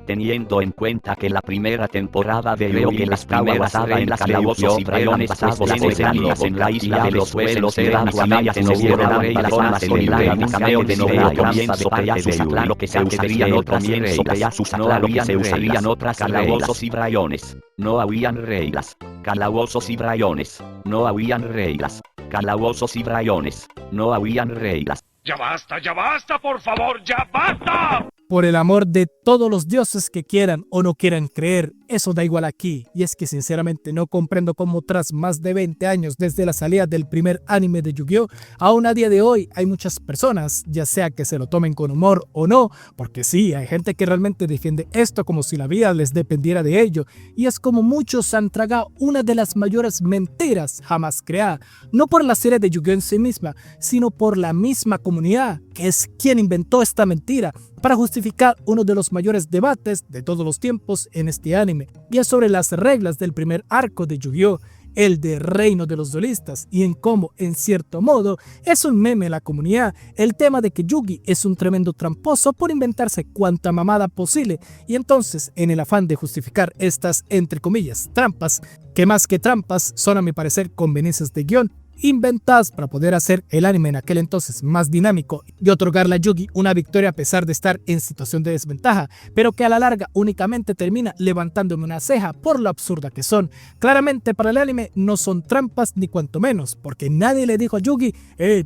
Teniendo en cuenta que la primera temporada de Leo que estaba basada en las calabozos y dragones pasados en la isla de los suelos gradualmente nos dieron a Rey las zonas online un cameo de novela comienzo para sus aclaro que se usarían otras reglas, no habían se usarían otras calabozos y dragones, no habían reglas, calabozos y dragones, no habían reglas, calabozos y dragones, no habían reglas. Ya basta, por favor, ya basta. Por el amor de todos los dioses que quieran o no quieran creer, eso da igual aquí. Y es que sinceramente no comprendo cómo tras más de 20 años desde la salida del primer anime de Yu-Gi-Oh! Aún a día de hoy hay muchas personas, ya sea que se lo tomen con humor o no, porque sí, hay gente que realmente defiende esto como si la vida les dependiera de ello. Y es como muchos han tragado una de las mayores mentiras jamás creada, no por la serie de Yu-Gi-Oh! En sí misma, sino por la misma comunidad, que es quien inventó esta mentira para justificar uno de los mayores debates de todos los tiempos en este anime, y es sobre las reglas del primer arco de Yu-Gi-Oh!, el de Reino de los Duelistas, y en cómo, en cierto modo, es un meme en la comunidad, el tema de que Yugi es un tremendo tramposo por inventarse cuanta mamada posible, y entonces, en el afán de justificar estas, entre comillas, trampas, que más que trampas son a mi parecer conveniencias de guión, inventadas para poder hacer el anime en aquel entonces más dinámico y otorgarle a Yugi una victoria a pesar de estar en situación de desventaja, pero que a la larga únicamente termina levantándome una ceja por lo absurda que son. Claramente para el anime no son trampas ni cuanto menos, porque nadie le dijo a Yugi,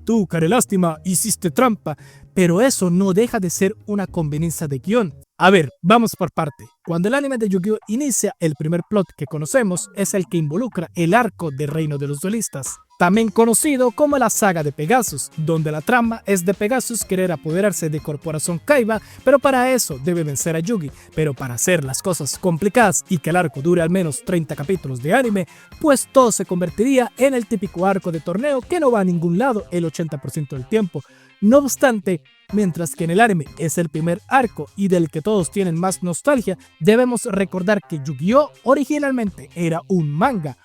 tú, carelástima, hiciste trampa, pero eso no deja de ser una conveniencia de guión. A ver, vamos por parte. Cuando el anime de Yu-Gi-Oh! Inicia, el primer plot que conocemos es el que involucra el arco de Reino de los Duelistas, también conocido como la saga de Pegasus, donde la trama es de Pegasus querer apoderarse de Corporación Kaiba, pero para eso debe vencer a Yugi. Pero para hacer las cosas complicadas y que el arco dure al menos 30 capítulos de anime, pues todo se convertiría en el típico arco de torneo que no va a ningún lado el 80% del tiempo. No obstante, mientras que en el anime es el primer arco y del que todos tienen más nostalgia, debemos recordar que Yu-Gi-Oh! Originalmente era un manga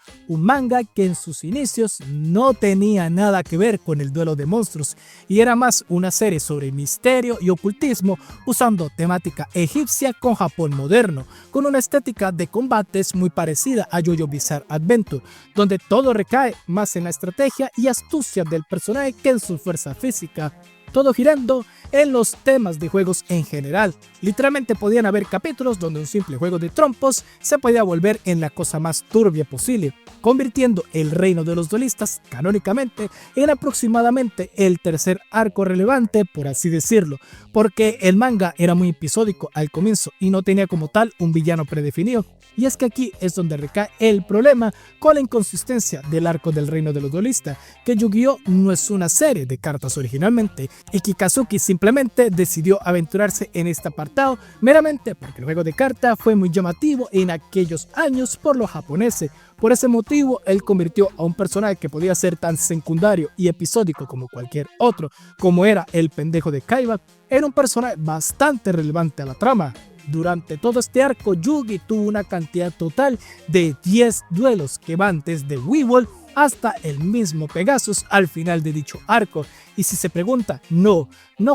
que en sus inicios no tenía nada que ver con el duelo de monstruos y era más una serie sobre misterio y ocultismo usando temática egipcia con Japón moderno, con una estética de combates muy parecida a JoJo Bizarre Adventure, donde todo recae más en la estrategia y astucia del personaje que en su fuerza física. Todo girando en los temas de juegos en general. Literalmente podían haber capítulos donde un simple juego de trompos se podía volver en la cosa más turbia posible, convirtiendo el Reino de los Duelistas canónicamente en aproximadamente el tercer arco relevante, por así decirlo, porque el manga era muy episódico al comienzo y no tenía como tal un villano predefinido. Y es que aquí es donde recae el problema con la inconsistencia del arco del Reino de los Duelistas, que Yu-Gi-Oh! No es una serie de cartas originalmente, y que Kazuki simplemente decidió aventurarse en este apartado meramente porque el juego de carta fue muy llamativo en aquellos años por los japoneses. Por ese motivo, él convirtió a un personaje que podía ser tan secundario y episódico como cualquier otro, como era el pendejo de Kaiba, en un personaje bastante relevante a la trama. Durante todo este arco, Yugi tuvo una cantidad total de 10 duelos que van desde Weevil hasta el mismo Pegasus al final de dicho arco. Y si se pregunta, no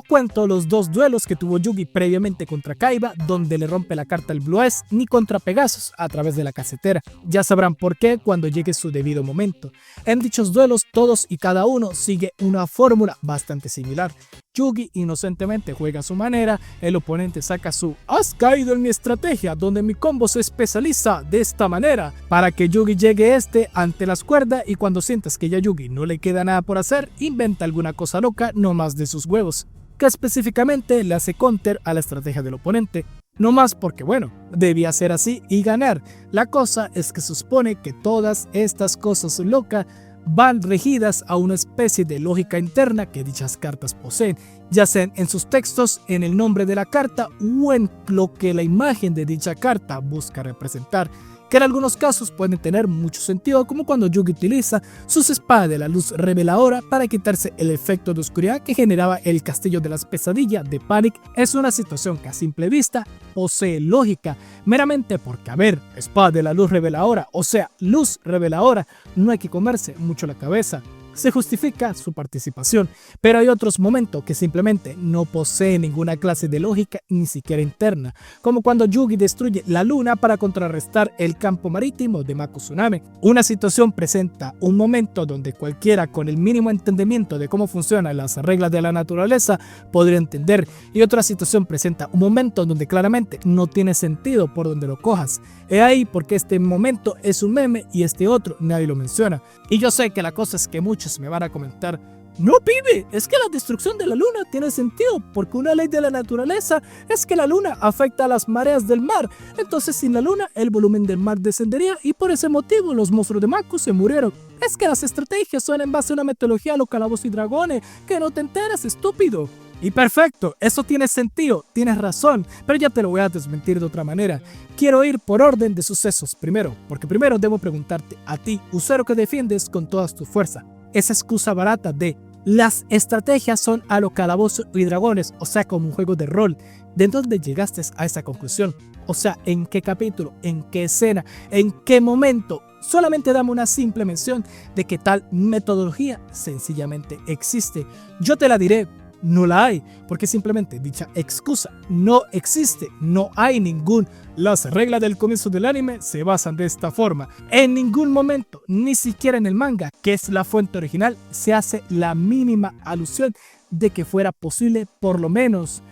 cuento los 2 duelos que tuvo Yugi previamente contra Kaiba, donde le rompe la carta al Blue Eyes, ni contra Pegasus a través de la casetera. Ya sabrán por qué cuando llegue su debido momento. En dichos duelos, todos y cada uno sigue una fórmula bastante similar. Yugi inocentemente juega a su manera, el oponente saca su "has caído en mi estrategia, donde mi combo se especializa de esta manera", para que Yugi llegue ante las cuerdas, y cuando sientas que ya Yugi no le queda nada por hacer, inventa alguna cosa loca no más de sus huevos, que específicamente le hace counter a la estrategia del oponente. No más porque bueno, debía ser así y ganar. La cosa es que se supone que todas estas cosas locas van regidas a una especie de lógica interna que dichas cartas poseen, ya sean en sus textos, en el nombre de la carta o en lo que la imagen de dicha carta busca representar, que en algunos casos pueden tener mucho sentido, como cuando Yugi utiliza sus espadas de la luz reveladora para quitarse el efecto de oscuridad que generaba el castillo de las pesadillas de Panic. Es una situación que a simple vista posee lógica, meramente porque, a ver, espada de la luz reveladora, o sea, luz reveladora, no hay que comerse mucho la cabeza. se justifica su participación, pero hay otros momentos que simplemente no poseen ninguna clase de lógica ni siquiera interna, como cuando Yugi destruye la luna para contrarrestar el campo marítimo de Mako Tsunade. Una situación presenta un momento donde cualquiera con el mínimo entendimiento de cómo funcionan las reglas de la naturaleza podría entender, y otra situación presenta un momento donde claramente no tiene sentido por donde lo cojas. He ahí porque este momento es un meme y este otro nadie lo menciona. Y yo sé que la cosa es que muchos me van a comentar: no, pibe, es que la destrucción de la luna tiene sentido porque una ley de la naturaleza es que la luna afecta a las mareas del mar. Entonces sin la luna el volumen del mar descendería y por ese motivo los monstruos de Mako se murieron. Es que las estrategias son en base a una metodología a los calabozos y dragones, que no te enteras, estúpido. Y perfecto, eso tiene sentido, tienes razón, pero ya te lo voy a desmentir de otra manera. Quiero ir por orden de sucesos primero, porque primero debo preguntarte a ti, usuario que defiendes con toda tu fuerza, esa excusa barata de las estrategias son a los calabozos y dragones, o sea, como un juego de rol. ¿De dónde llegaste a esa conclusión? O sea, ¿en qué capítulo? ¿En qué escena? ¿En qué momento? Solamente dame una simple mención de que tal metodología sencillamente existe. Yo te la diré. No la hay, porque simplemente dicha excusa no existe, no hay ningún. Las reglas del comienzo del anime se basan de esta forma. En ningún momento, ni siquiera en el manga, que es la fuente original, se hace la mínima alusión de que fuera posible por lo menos.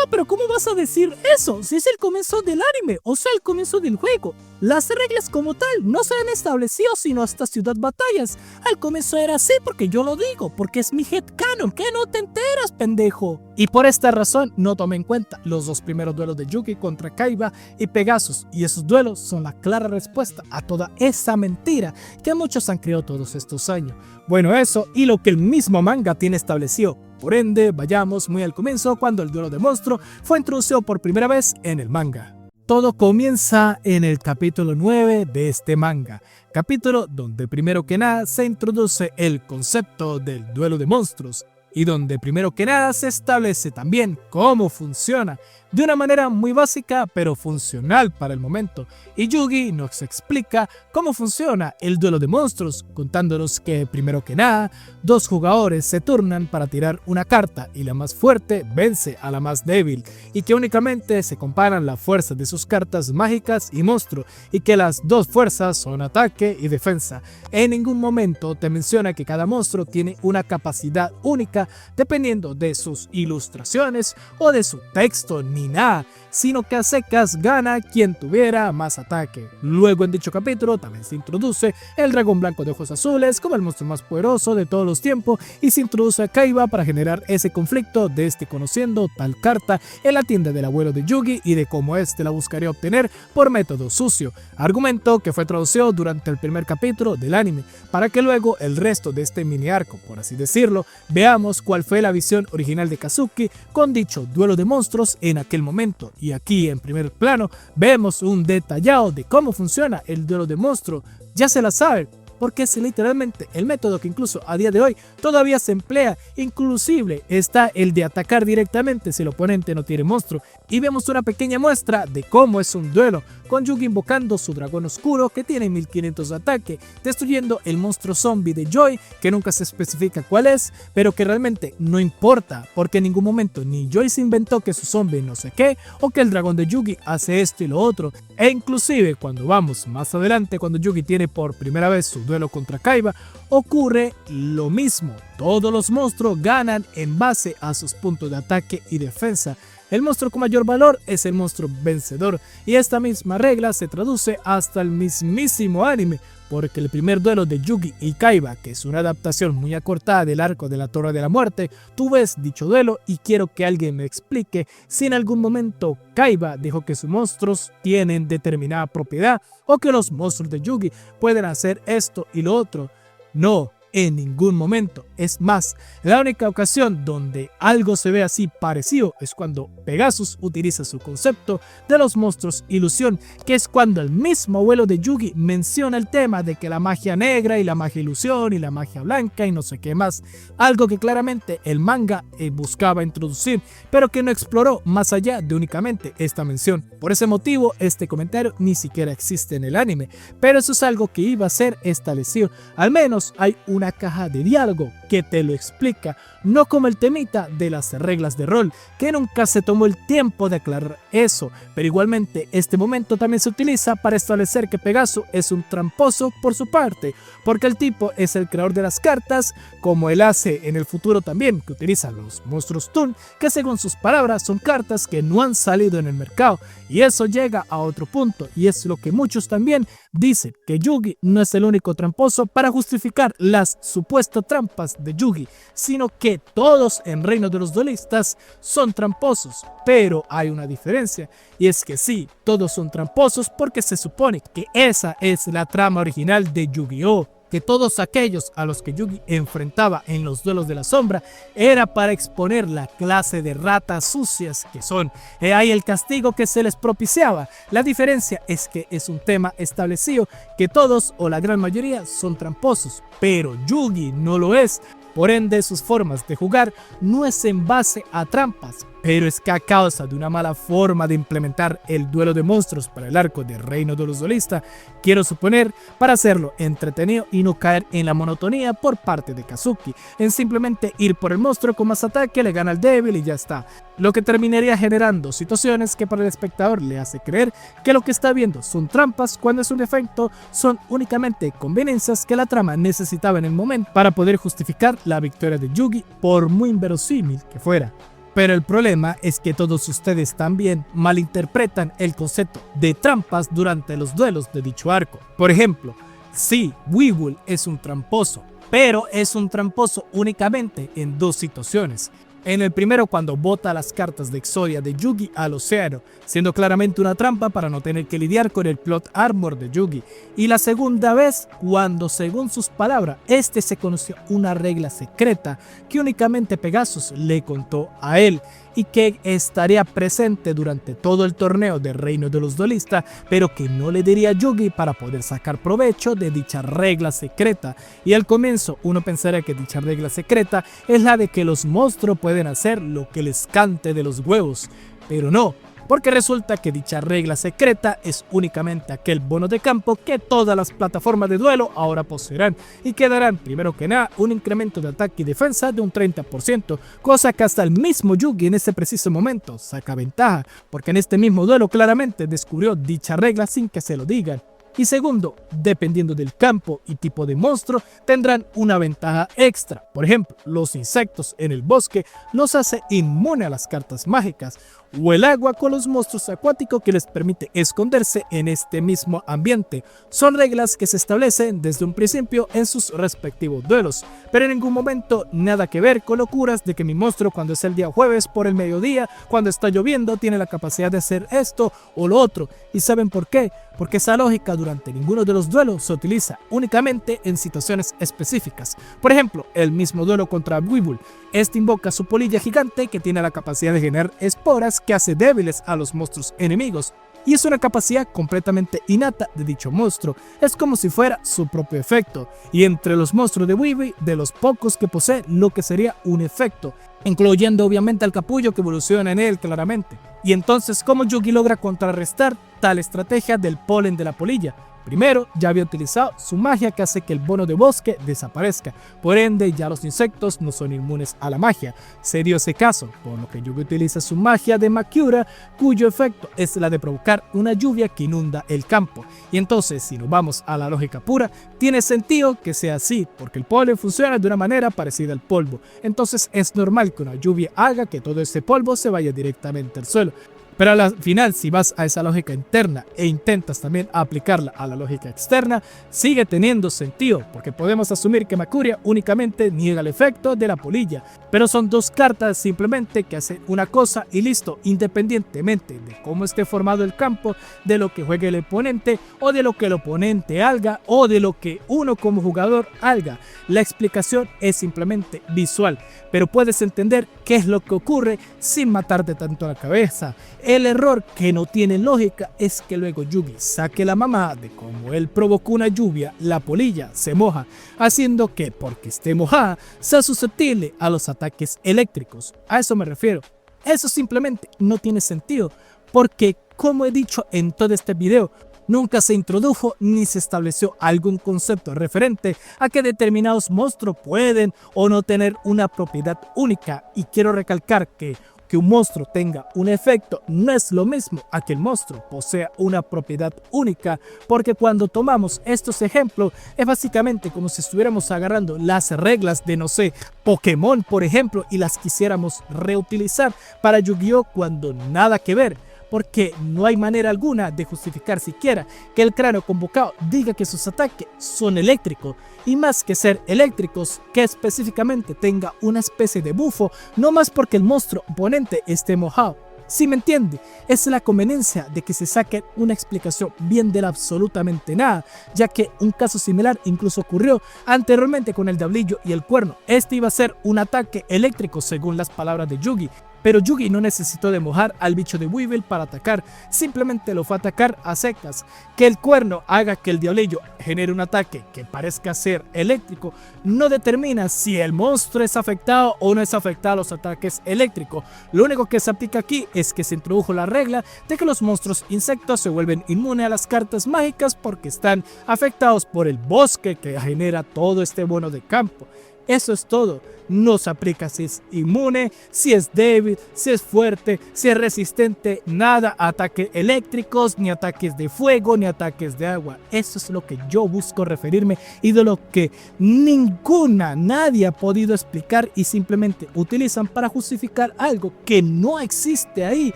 Pero ¿cómo vas a decir eso? Si es el comienzo del anime, o sea, el comienzo del juego. Las reglas como tal no se han establecido sino hasta Ciudad Batallas. Al comienzo era así porque yo lo digo, porque es mi headcanon, que no te enteras, pendejo. Y por esta razón no tomé en cuenta los dos primeros duelos de Yugi contra Kaiba y Pegasus, y esos duelos son la clara respuesta a toda esa mentira que muchos han creado todos estos años. Bueno, eso y lo que el mismo manga tiene establecido. Por ende, vayamos muy al comienzo cuando el duelo de monstruo fue introducido por primera vez en el manga. Todo comienza en el capítulo 9 de este manga, capítulo donde primero que nada se introduce el concepto del duelo de monstruos y donde primero que nada se establece también cómo funciona de una manera muy básica pero funcional para el momento, y Yugi nos explica cómo funciona el duelo de monstruos, contándonos que primero que nada dos jugadores se turnan para tirar una carta y la más fuerte vence a la más débil, y que únicamente se comparan la fuerza de sus cartas mágicas y monstruo, y que las dos fuerzas son ataque y defensa. En ningún momento te menciona que cada monstruo tiene una capacidad única dependiendo de sus ilustraciones o de su texto ni nada, sino que a secas gana quien tuviera más ataque. Luego en dicho capítulo también se introduce el dragón blanco de ojos azules como el monstruo más poderoso de todos los tiempos, y se introduce a Kaiba para generar ese conflicto de este conociendo tal carta en la tienda del abuelo de Yugi y de cómo este la buscaría obtener por método sucio, argumento que fue traducido durante el primer capítulo del anime, para que luego el resto de este mini arco, por así decirlo, veamos cuál fue la visión original de Kazuki con dicho duelo de monstruos en aquel momento. Y aquí en primer plano vemos un detallado de cómo funciona el duelo de monstruo. Ya se la saben, porque es literalmente el método que incluso a día de hoy todavía se emplea. Inclusive está el de atacar directamente si el oponente no tiene monstruo, y vemos una pequeña muestra de cómo es un duelo, con Yugi invocando su dragón oscuro que tiene 1500 de ataque, destruyendo el monstruo zombie de Joy, que nunca se especifica cuál es, pero que realmente no importa, porque en ningún momento ni Joy se inventó que su zombie no sé qué, o que el dragón de Yugi hace esto y lo otro. E inclusive cuando vamos más adelante, cuando Yugi tiene por primera vez su duelo contra Kaiba, ocurre lo mismo. Todos los monstruos ganan en base a sus puntos de ataque y defensa. El monstruo con mayor valor es el monstruo vencedor, y esta misma regla se traduce hasta el mismísimo anime, porque el primer duelo de Yugi y Kaiba, que es una adaptación muy acortada del arco de la Torre de la Muerte, tú ves dicho duelo y quiero que alguien me explique si en algún momento Kaiba dijo que sus monstruos tienen determinada propiedad o que los monstruos de Yugi pueden hacer esto y lo otro. No. En ningún momento. Es más, la única ocasión donde algo se ve así parecido es cuando Pegasus utiliza su concepto de los monstruos ilusión, que es cuando el mismo abuelo de Yugi menciona el tema de que la magia negra y la magia ilusión y la magia blanca y no sé qué más, algo que claramente el manga buscaba introducir, pero que no exploró más allá de únicamente esta mención. Por ese motivo, este comentario ni siquiera existe en el anime, pero eso es algo que iba a ser establecido. Al menos hay una una caja de diálogo que te lo explica, no como el temita de las reglas de rol, que nunca se tomó el tiempo de aclarar eso, pero igualmente este momento también se utiliza para establecer que Pegaso es un tramposo por su parte, porque el tipo es el creador de las cartas, como él hace en el futuro también, que utiliza los monstruos Toon, que según sus palabras son cartas que no han salido en el mercado, y eso llega a otro punto, y es lo que muchos también dicen, que Yugi no es el único tramposo para justificar las supuestas trampas de Yugi, sino que todos en Reino de los Duelistas son tramposos, pero hay una diferencia, y es que sí, todos son tramposos porque se supone que esa es la trama original de Yu-Gi-Oh! Que todos aquellos a los que Yugi enfrentaba en los duelos de la sombra era para exponer la clase de ratas sucias que son. He ahí el castigo que se les propiciaba. La diferencia es que es un tema establecido que todos o la gran mayoría son tramposos, pero Yugi no lo es. Por ende, sus formas de jugar no es en base a trampas, pero es que a causa de una mala forma de implementar el duelo de monstruos para el arco de Reino de los Duelistas, quiero suponer, para hacerlo entretenido y no caer en la monotonía por parte de Kazuki, en simplemente ir por el monstruo con más ataque, le gana al débil y ya está, lo que terminaría generando situaciones que para el espectador le hace creer que lo que está viendo son trampas cuando es un efecto, son únicamente conveniencias que la trama necesitaba en el momento para poder justificar la victoria de Yugi, por muy inverosímil que fuera. Pero el problema es que todos ustedes también malinterpretan el concepto de trampas durante los duelos de dicho arco. Por ejemplo, sí, Weevil es un tramposo, pero es un tramposo únicamente en dos situaciones. En el primero, cuando bota las cartas de Exodia de Yugi al océano, siendo claramente una trampa para no tener que lidiar con el plot armor de Yugi. Y la segunda vez, cuando según sus palabras, este se conoció una regla secreta que únicamente Pegasus le contó a él y que estaría presente durante todo el torneo del Reino de los Duelistas, pero que no le diría a Yugi para poder sacar provecho de dicha regla secreta. Y al comienzo uno pensaría que dicha regla secreta es la de que los monstruos pueden hacer lo que les cante de los huevos, pero no, porque resulta que dicha regla secreta es únicamente aquel bono de campo que todas las plataformas de duelo ahora poseerán y que darán, primero que nada, un incremento de ataque y defensa de un 30%, cosa que hasta el mismo Yugi en ese preciso momento saca ventaja, porque en este mismo duelo claramente descubrió dicha regla sin que se lo digan. Y segundo, dependiendo del campo y tipo de monstruo, tendrán una ventaja extra. Por ejemplo, los insectos en el bosque los hace inmune a las cartas mágicas, o el agua con los monstruos acuáticos que les permite esconderse en este mismo ambiente. Son reglas que se establecen desde un principio en sus respectivos duelos, pero en ningún momento nada que ver con locuras de que mi monstruo cuando es el día jueves por el mediodía, cuando está lloviendo, tiene la capacidad de hacer esto o lo otro. ¿Y saben por qué? Porque esa lógica durante ninguno de los duelos se utiliza únicamente en situaciones específicas. Por ejemplo, el mismo duelo contra Weevil. Este invoca su polilla gigante que tiene la capacidad de generar esporas que hace débiles a los monstruos enemigos. Y es una capacidad completamente innata de dicho monstruo, es como si fuera su propio efecto, y entre los monstruos de Weevil, de los pocos que posee lo que sería un efecto, incluyendo obviamente al capullo que evoluciona en él claramente. Y entonces, ¿cómo Yugi logra contrarrestar tal estrategia del polen de la polilla? Primero, ya había utilizado su magia que hace que el bono de bosque desaparezca, por ende ya los insectos no son inmunes a la magia. Se dio ese caso, por lo que Yugi utiliza su magia de Makura, cuyo efecto es la de provocar una lluvia que inunda el campo. Y entonces, si nos vamos a la lógica pura, tiene sentido que sea así, porque el polen funciona de una manera parecida al polvo. Entonces es normal que una lluvia haga que todo ese polvo se vaya directamente al suelo. Pero al final, si vas a esa lógica interna e intentas también aplicarla a la lógica externa, sigue teniendo sentido, porque podemos asumir que Makura únicamente niega el efecto de la polilla, pero son dos cartas simplemente que hacen una cosa y listo, independientemente de cómo esté formado el campo, de lo que juegue el oponente, o de lo que el oponente haga, o de lo que uno como jugador haga. La explicación es simplemente visual, pero puedes entender qué es lo que ocurre sin matarte tanto la cabeza. El error que no tiene lógica es que luego Yugi saque la mamá de cómo él provocó una lluvia, la polilla se moja, haciendo que, porque esté mojada, sea susceptible a los ataques eléctricos. A eso me refiero. Eso simplemente no tiene sentido, porque como he dicho en todo este video, Nunca se introdujo ni se estableció algún concepto referente a que determinados monstruos pueden o no tener una propiedad única, y quiero recalcar que un monstruo tenga un efecto no es lo mismo a que el monstruo posea una propiedad única, porque cuando tomamos estos ejemplos es básicamente como si estuviéramos agarrando las reglas de, no sé, Pokémon por ejemplo, y las quisiéramos reutilizar para Yu-Gi-Oh cuando nada que ver, porque no hay manera alguna de justificar siquiera que el cráneo convocado diga que sus ataques son eléctricos, y más que ser eléctricos, que específicamente tenga una especie de bufo, no más porque el monstruo oponente esté mojado. ¿Sí me entiende? Es la conveniencia de que se saque una explicación bien del absolutamente nada, ya que un caso similar incluso ocurrió anteriormente con el Diablillo y el Cuerno. Este iba a ser un ataque eléctrico según las palabras de Yugi, pero Yugi no necesitó de mojar al bicho de Weevil para atacar, simplemente lo fue a atacar a secas. Que el Cuerno haga que el Diablillo genere un ataque que parezca ser eléctrico no determina si el monstruo es afectado o no es afectado a los ataques eléctricos. Lo único que se aplica aquí es que se introdujo la regla de que los monstruos insectos se vuelven inmunes a las cartas mágicas porque están afectados por el bosque que genera todo este bono de campo. Eso es todo. No se aplica si es inmune, si es débil, si es fuerte, si es resistente, nada a ataques eléctricos, ni ataques de fuego, ni ataques de agua. Eso es lo que yo busco referirme y de lo que nadie ha podido explicar y simplemente utilizan para justificar algo que no existe ahí.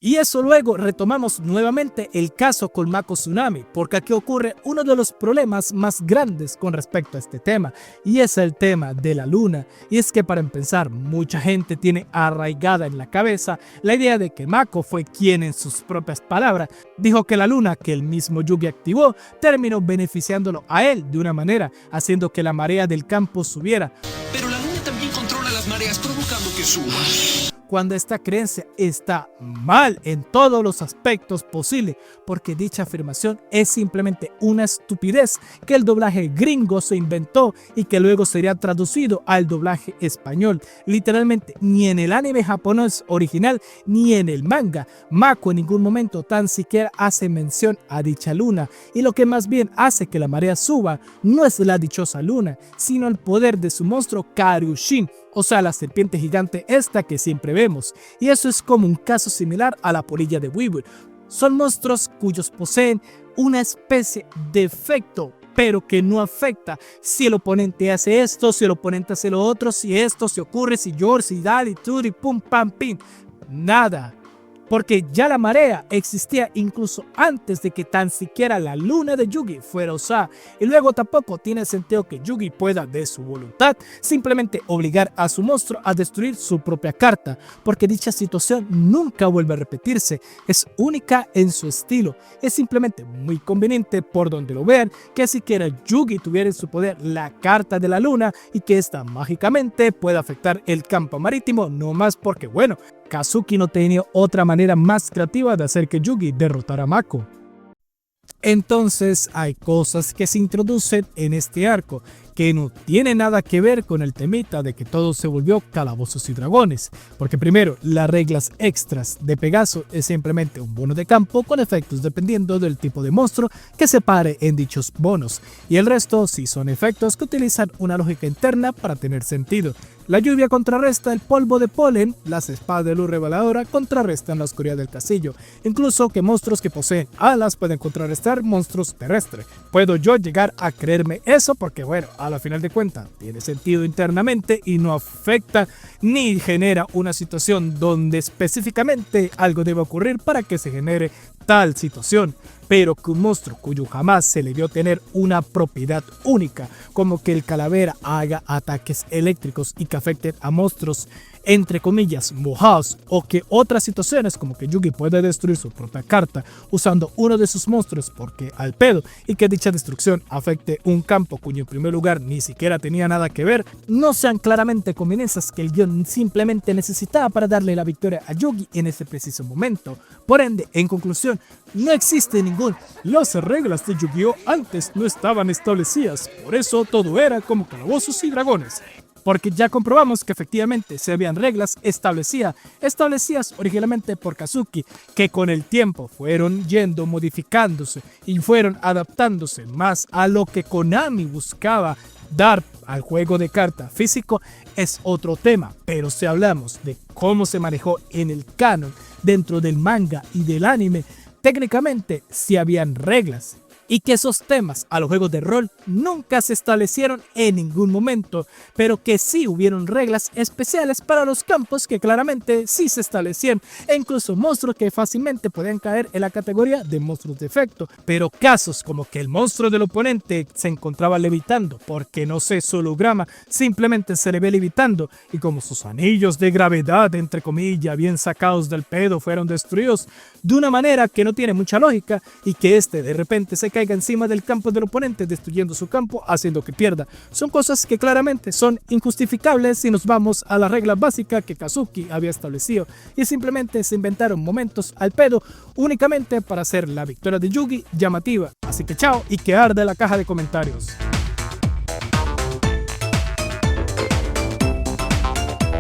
Y eso luego retomamos nuevamente el caso con Mako Tsunami, porque aquí ocurre uno de los problemas más grandes con respecto a este tema, y es el tema de la luna. Y es que para empezar, mucha gente tiene arraigada en la cabeza la idea de que Mako fue quien en sus propias palabras dijo que la luna que el mismo Yugi activó terminó beneficiándolo a él de una manera, haciendo que la marea del campo subiera. Pero la luna también controla las mareas provocando que suba. Cuando esta creencia está mal en todos los aspectos posibles, porque dicha afirmación es simplemente una estupidez que el doblaje gringo se inventó y que luego sería traducido al doblaje español. Literalmente ni en el anime japonés original ni en el manga, Mako en ningún momento tan siquiera hace mención a dicha luna, y lo que más bien hace que la marea suba no es la dichosa luna, sino el poder de su monstruo Kariushin, o sea, la serpiente gigante esta que siempre vemos, y eso es como un caso similar a la polilla de Weevil. Son monstruos cuyos poseen una especie de efecto, pero que no afecta si el oponente hace esto, si el oponente hace lo otro, si esto se ocurre, si yo, si dale, turi, pum, pam, pim, nada. Porque ya la marea existía incluso antes de que tan siquiera la luna de Yugi fuera usada, y luego tampoco tiene sentido que Yugi pueda de su voluntad simplemente obligar a su monstruo a destruir su propia carta, porque dicha situación nunca vuelve a repetirse, es única en su estilo. Es simplemente muy conveniente por donde lo vean que siquiera Yugi tuviera en su poder la carta de la luna y que esta mágicamente pueda afectar el campo marítimo, no más porque bueno, Kazuki no tenía otra manera más creativa de hacer que Yugi derrotara a Mako. Entonces hay cosas que se introducen en este arco que no tiene nada que ver con el temita de que todo se volvió calabozos y dragones, porque primero, las reglas extras de Pegaso es simplemente un bono de campo con efectos dependiendo del tipo de monstruo que se pare en dichos bonos, y el resto sí son efectos que utilizan una lógica interna para tener sentido. La lluvia contrarresta el polvo de polen, las espadas de luz reveladora contrarrestan la oscuridad del castillo, incluso que monstruos que poseen alas pueden contrarrestar monstruos terrestres. Puedo yo llegar a creerme eso porque bueno, a la final de cuentas tiene sentido internamente y no afecta ni genera una situación donde específicamente algo debe ocurrir para que se genere tal situación. Pero que un monstruo cuyo jamás se le vio tener una propiedad única, como que el calavera haga ataques eléctricos y que afecten a monstruos entre comillas mojados, o que otras situaciones como que Yugi puede destruir su propia carta usando uno de sus monstruos porque al pedo, y que dicha destrucción afecte un campo cuyo en primer lugar ni siquiera tenía nada que ver, no sean claramente conveniencias que el guión simplemente necesitaba para darle la victoria a Yugi en ese preciso momento. Por ende, en conclusión, no existe ningún las reglas de Yu-Gi-Oh antes no estaban establecidas, por eso todo era como calabozos y dragones. porque ya comprobamos que efectivamente se habían reglas establecidas originalmente por Kazuki, que con el tiempo fueron yendo modificándose y fueron adaptándose más a lo que Konami buscaba dar al juego de carta físico. Es otro tema, pero si hablamos de cómo se manejó en el canon dentro del manga y del anime, técnicamente sí habían reglas, y que esos temas a los juegos de rol nunca se establecieron en ningún momento, pero que sí hubieron reglas especiales para los campos que claramente sí se establecieron, e incluso monstruos que fácilmente podían caer en la categoría de monstruos de efecto. Pero casos como que el monstruo del oponente se encontraba levitando porque no sé, su holograma simplemente se le ve levitando, y como sus anillos de gravedad entre comillas bien sacados del pedo fueron destruidos de una manera que no tiene mucha lógica, y que este de repente se caiga encima del campo del oponente destruyendo su campo haciendo que pierda, son cosas que claramente son injustificables si nos vamos a la regla básica que Kazuki había establecido, y simplemente se inventaron momentos al pedo únicamente para hacer la victoria de Yugi llamativa. Así que chao y que arde la caja de comentarios.